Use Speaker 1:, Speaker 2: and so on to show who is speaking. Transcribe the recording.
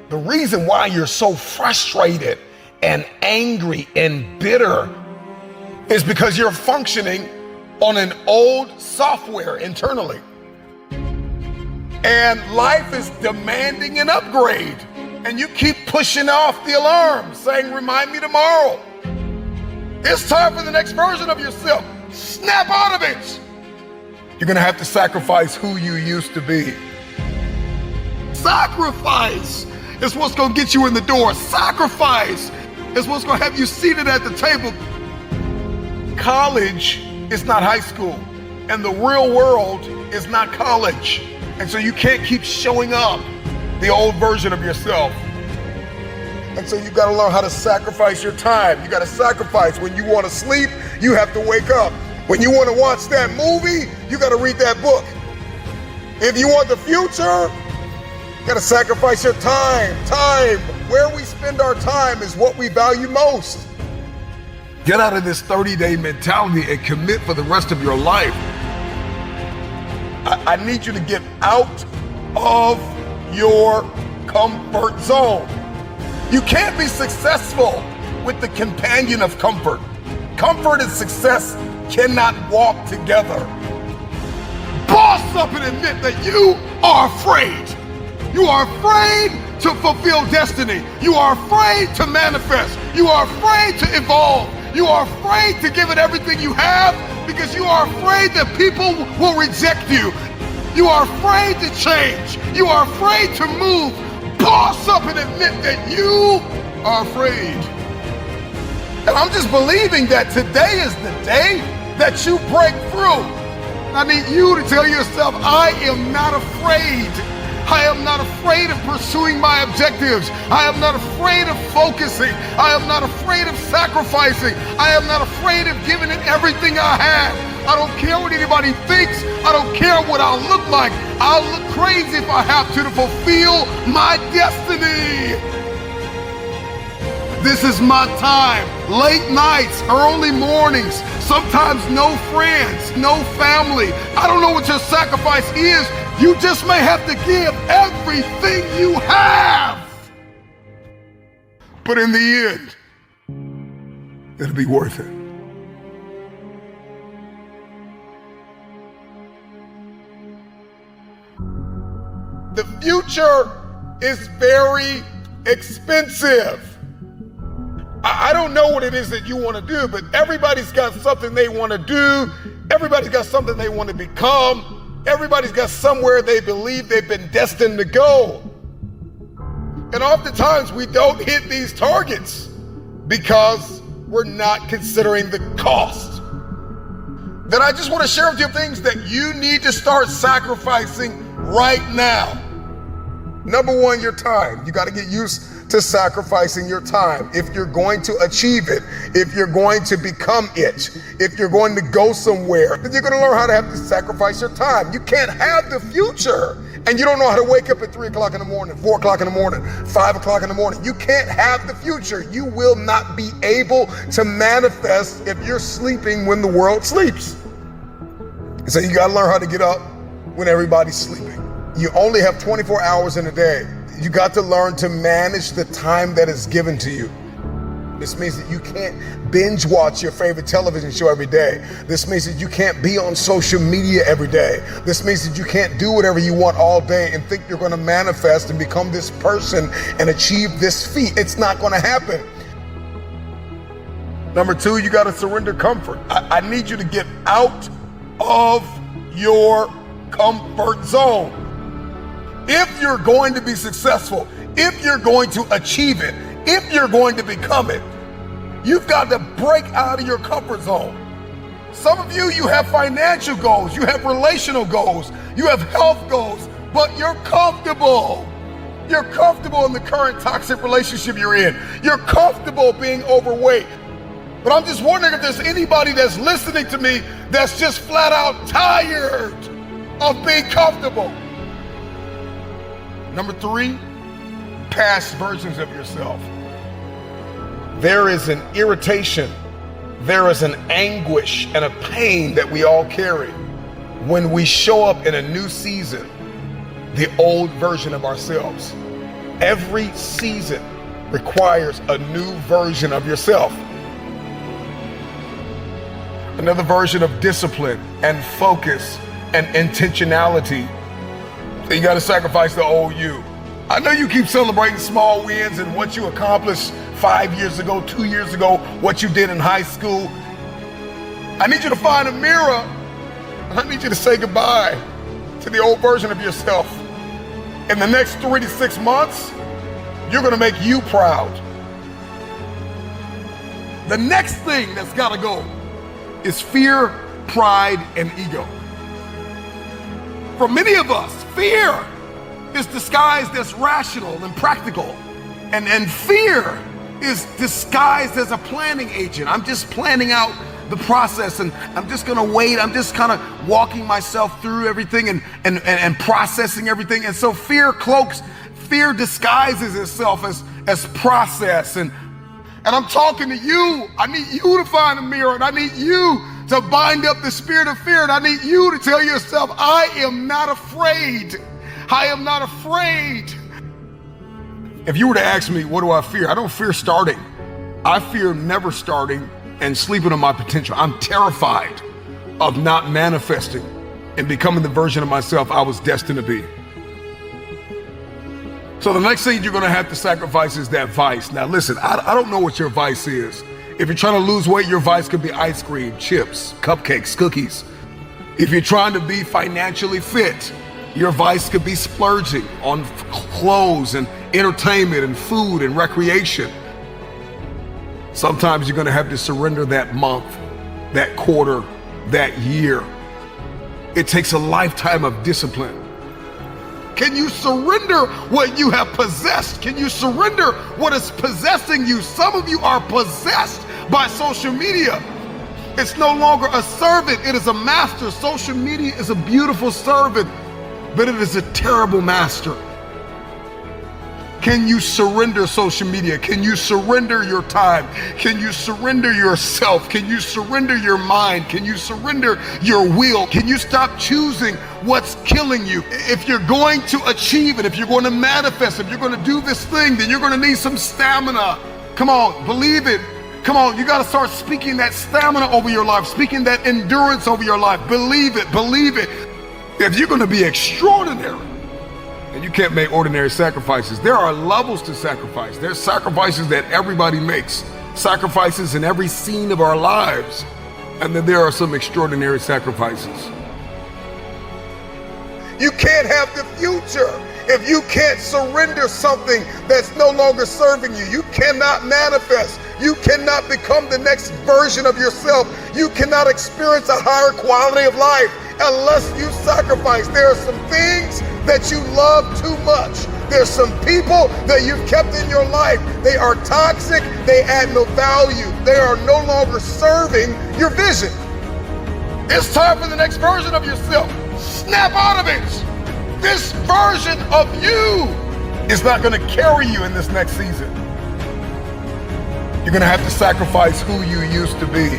Speaker 1: The reason why you're so frustrated and angry and bitter is because you're functioning on an old software internally. And life is demanding an upgrade. And you keep pushing off the alarm, saying, remind me tomorrow. It's time for the next version of yourself. Snap out of it. You're gonna have to sacrifice who you used to be. Sacrifice is what's gonna get you in the door. Sacrifice is what's gonna have you seated at the table. College is not high school, and the real world is not college. And so you can't keep showing up the old version of yourself. And so you gotta learn how to sacrifice your time. You gotta sacrifice. When you wanna sleep, you have to wake up. When you wanna watch that movie, you gotta read that book. If you want the future, you gotta sacrifice your time. Time, where we spend our time is what we value most. Get out of this 30-day mentality and commit for the rest of your life. I need you to get out of your comfort zone. You can't be successful with the companion of comfort. Comfort and success cannot walk together. Boss up and admit that you are afraid. You are afraid to fulfill destiny. You are afraid to manifest. You are afraid to evolve. You are afraid to give it everything you have because you are afraid that people will reject you. You are afraid to change. You are afraid to move. Boss up and admit that you are afraid. And I'm just believing that today is the day that you break through. I need you to tell yourself, I am not afraid. I am not afraid of pursuing my objectives. I am not afraid of focusing. I am not afraid of sacrificing. I am not afraid of giving it everything I have. I don't care what anybody thinks. I don't care what I'll look like. I'll look crazy if I have to fulfill my destiny. This is my time. Late nights, early mornings, sometimes no friends, no family. I don't know what your sacrifice is. You just may have to give everything you have. But in the end, it'll be worth it. The future is very expensive. I don't know what it is that you want to do, but everybody's got something they want to do. Everybody's got something they want to become. Everybody's got somewhere they believe they've been destined to go. And oftentimes we don't hit these targets because we're not considering the cost. Then I just want to share with you things that you need to start sacrificing right now. Number one, your time. You got to get used to sacrificing your time. If you're going to achieve it, if you're going to become it, if you're going to go somewhere, then you're going to learn how to have to sacrifice your time. You can't have the future and you don't know how to wake up at 3 o'clock in the morning, 4 o'clock in the morning, 5 o'clock in the morning. You can't have the future. You will not be able to manifest if you're sleeping when the world sleeps. So you got to learn how to get up when everybody's sleeping. You only have 24 hours in a day. You got to learn to manage the time that is given to you. This means that you can't binge watch your favorite television show every day. This means that you can't be on social media every day. This means that you can't do whatever you want all day and think you're going to manifest and become this person and achieve this feat. It's not going to happen. Number two, you got to surrender comfort. I need you to get out of your comfort zone. If you're going to be successful, if you're going to achieve it, if you're going to become it, you've got to break out of your comfort zone. Some of you have financial goals, you have relational goals, you have health goals, but you're comfortable. You're comfortable in the current toxic relationship you're in. You're comfortable being overweight. But I'm just wondering if there's anybody that's listening to me that's just flat out tired of being comfortable. Number three, past versions of yourself. There is an irritation, there is an anguish and a pain that we all carry when we show up in a new season, the old version of ourselves. Every season requires a new version of yourself. Another version of discipline and focus and intentionality. So you got to sacrifice the old you. I know you keep celebrating small wins and what you accomplished 5 years ago, 2 years ago, what you did in high school. I need you to find a mirror. I need you to say goodbye to the old version of yourself. In the next 3 to 6 months, you're gonna make you proud. The next thing that's gotta go is fear, pride, and ego. For many of us, fear is disguised as rational and practical. And fear is disguised as a planning agent. I'm just planning out the process and I'm just gonna wait. I'm just kind of walking myself through everything and processing everything. And so fear disguises itself as process. And I'm talking to you. I need you to find a mirror, and I need you to bind up the spirit of fear. And I need you to tell yourself, I am not afraid. I am not afraid. If you were to ask me, what do I fear? I don't fear starting. I fear never starting and sleeping on my potential. I'm terrified of not manifesting and becoming the version of myself I was destined to be. So the next thing you're gonna have to sacrifice is that vice. Now listen, I don't know what your vice is. If you're trying to lose weight, your vice could be ice cream, chips, cupcakes, cookies. If you're trying to be financially fit, your vice could be splurging on clothes and entertainment and food and recreation. Sometimes you're gonna have to surrender that month, that quarter, that year. It takes a lifetime of discipline. Can you surrender what you have possessed? Can you surrender what is possessing you? Some of you are possessed by social media. It's no longer a servant, it is a master. Social media is a beautiful servant, but it is a terrible master. Can you surrender social media? Can you surrender your time? Can you surrender yourself? Can you surrender your mind? Can you surrender your will? Can you stop choosing what's killing you? If you're going to achieve it, if you're going to manifest, if you're going to do this thing, then you're going to need some stamina. Come on, believe it. Come on, you got to start speaking that stamina over your life, speaking that endurance over your life. Believe it, believe it. If you're going to be extraordinary, and you can't make ordinary sacrifices. There are levels to sacrifice. There's sacrifices that everybody makes, sacrifices in every scene of our lives. And then there are some extraordinary sacrifices. You can't have the future if you can't surrender something that's no longer serving you. You cannot manifest. You cannot become the next version of yourself. You cannot experience a higher quality of life unless you sacrifice. There are some things that you love too much. There's some people that you've kept in your life. They are toxic. They add no value. They are no longer serving your vision. It's time for the next version of yourself. Snap out of it. This version of you is not going to carry you in this next season. You're going to have to sacrifice who you used to be.